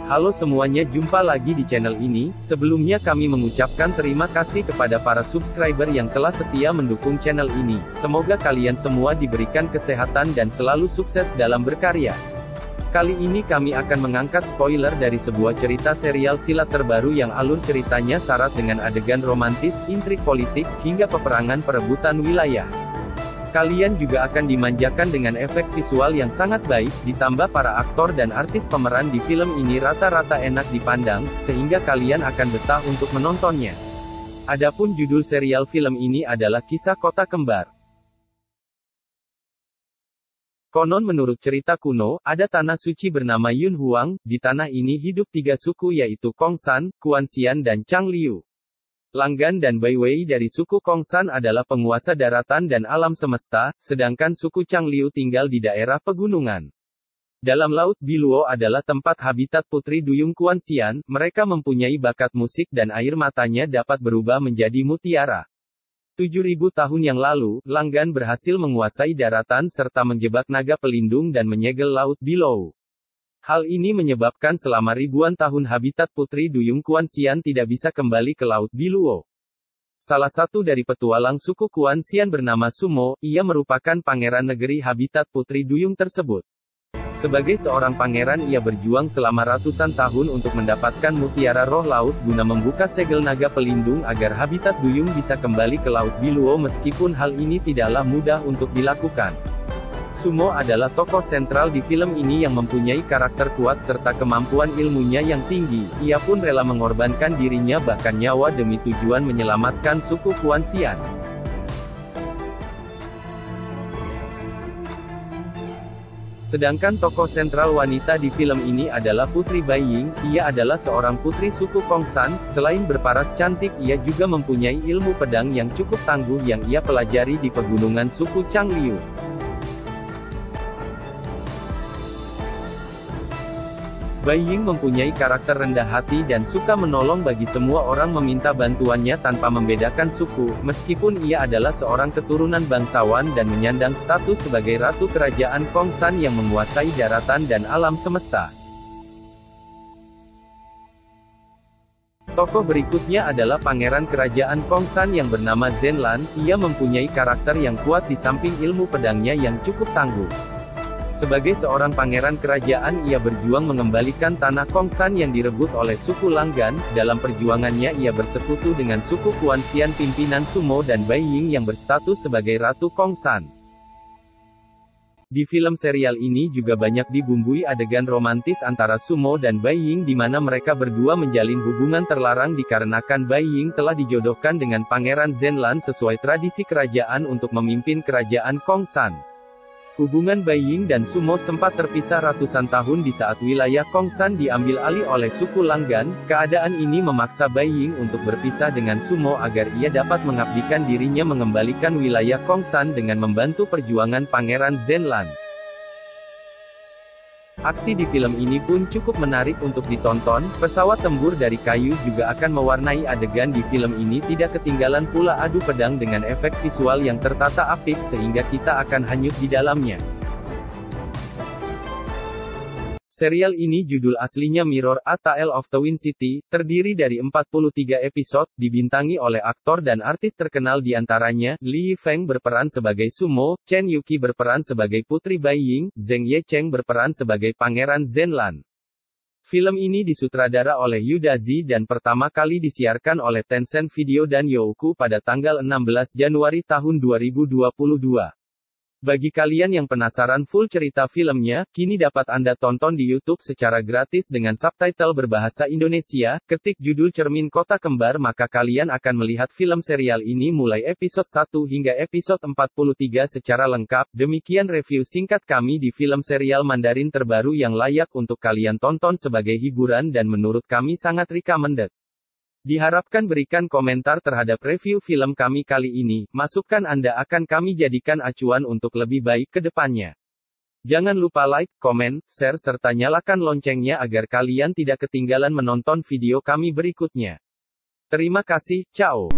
Halo semuanya, jumpa lagi di channel ini. Sebelumnya kami mengucapkan terima kasih kepada para subscriber yang telah setia mendukung channel ini. Semoga kalian semua diberikan kesehatan dan selalu sukses dalam berkarya. Kali ini kami akan mengangkat spoiler dari sebuah cerita serial silat terbaru yang alur ceritanya syarat dengan adegan romantis, intrik politik, hingga peperangan perebutan wilayah. Kalian juga akan dimanjakan dengan efek visual yang sangat baik, ditambah para aktor dan artis pemeran di film ini rata-rata enak dipandang, sehingga kalian akan betah untuk menontonnya. Adapun judul serial film ini adalah Kisah Kota Kembar. Konon menurut cerita kuno, ada tanah suci bernama Yun Huang. Di tanah ini hidup tiga suku yaitu Kongsan, Kuanxian dan Changliu. Langgan dan Baiwei dari suku Kongsan adalah penguasa daratan dan alam semesta, sedangkan suku Changliu tinggal di daerah pegunungan. Dalam Laut Biluo adalah tempat habitat putri duyung Kuanxian. Mereka mempunyai bakat musik dan air matanya dapat berubah menjadi mutiara. 7.000 tahun yang lalu, Langgan berhasil menguasai daratan serta menjebak naga pelindung dan menyegel Laut Biluo. Hal ini menyebabkan selama ribuan tahun habitat putri duyung Kuanxian tidak bisa kembali ke Laut Biluo. Salah satu dari petualang suku Kuanxian bernama Sumo, ia merupakan pangeran negeri habitat putri duyung tersebut. Sebagai seorang pangeran ia berjuang selama ratusan tahun untuk mendapatkan mutiara roh laut guna membuka segel naga pelindung agar habitat duyung bisa kembali ke Laut Biluo meskipun hal ini tidaklah mudah untuk dilakukan. Sumo adalah tokoh sentral di film ini yang mempunyai karakter kuat serta kemampuan ilmunya yang tinggi. Ia pun rela mengorbankan dirinya bahkan nyawa demi tujuan menyelamatkan suku Kuanxian. Sedangkan tokoh sentral wanita di film ini adalah Putri Bai Ying. Ia adalah seorang putri suku Kongsan. Selain berparas cantik, ia juga mempunyai ilmu pedang yang cukup tangguh yang ia pelajari di pegunungan suku Changliu. Bai Ying mempunyai karakter rendah hati dan suka menolong bagi semua orang meminta bantuannya tanpa membedakan suku, meskipun ia adalah seorang keturunan bangsawan dan menyandang status sebagai ratu kerajaan Kongsan yang menguasai daratan dan alam semesta. Tokoh berikutnya adalah pangeran kerajaan Kongsan yang bernama Zenlan. Ia mempunyai karakter yang kuat di samping ilmu pedangnya yang cukup tangguh. Sebagai seorang pangeran kerajaan ia berjuang mengembalikan tanah Kongsan yang direbut oleh suku Langgan. Dalam perjuangannya ia bersekutu dengan suku Kuanxian pimpinan Sumo dan Bai Ying yang berstatus sebagai Ratu Kongsan. Di film serial ini juga banyak dibumbui adegan romantis antara Sumo dan Bai Ying di mana mereka berdua menjalin hubungan terlarang dikarenakan Bai Ying telah dijodohkan dengan Pangeran Zenlan sesuai tradisi kerajaan untuk memimpin kerajaan Kongsan. Hubungan Bai Ying dan Sumo sempat terpisah ratusan tahun di saat wilayah Kongsan diambil alih oleh suku Langgan. Keadaan ini memaksa Bai Ying untuk berpisah dengan Sumo agar ia dapat mengabdikan dirinya mengembalikan wilayah Kongsan dengan membantu perjuangan Pangeran Zenlan. Aksi di film ini pun cukup menarik untuk ditonton. Pesawat tempur dari kayu juga akan mewarnai adegan di film ini. Tidak ketinggalan pula adu pedang dengan efek visual yang tertata apik sehingga kita akan hanyut di dalamnya. Serial ini judul aslinya Mirror: A Tale of Twin City, terdiri dari 43 episode, dibintangi oleh aktor dan artis terkenal diantaranya, Li Yifeng berperan sebagai Sumo, Chen Yuqi berperan sebagai Putri Bai Ying, Zheng Yecheng berperan sebagai Pangeran Zenlan. Film ini disutradara oleh Yu Dazi dan pertama kali disiarkan oleh Tencent Video dan Youku pada tanggal 16 Januari tahun 2022. Bagi kalian yang penasaran full cerita filmnya, kini dapat Anda tonton di YouTube secara gratis dengan subtitle berbahasa Indonesia. Ketik judul Cermin Kota Kembar maka kalian akan melihat film serial ini mulai episode 1 hingga episode 43 secara lengkap. Demikian review singkat kami di film serial Mandarin terbaru yang layak untuk kalian tonton sebagai hiburan dan menurut kami sangat recommended. Diharapkan berikan komentar terhadap review film kami kali ini. Masukan Anda akan kami jadikan acuan untuk lebih baik ke depannya. Jangan lupa like, komen, share serta nyalakan loncengnya agar kalian tidak ketinggalan menonton video kami berikutnya. Terima kasih, ciao.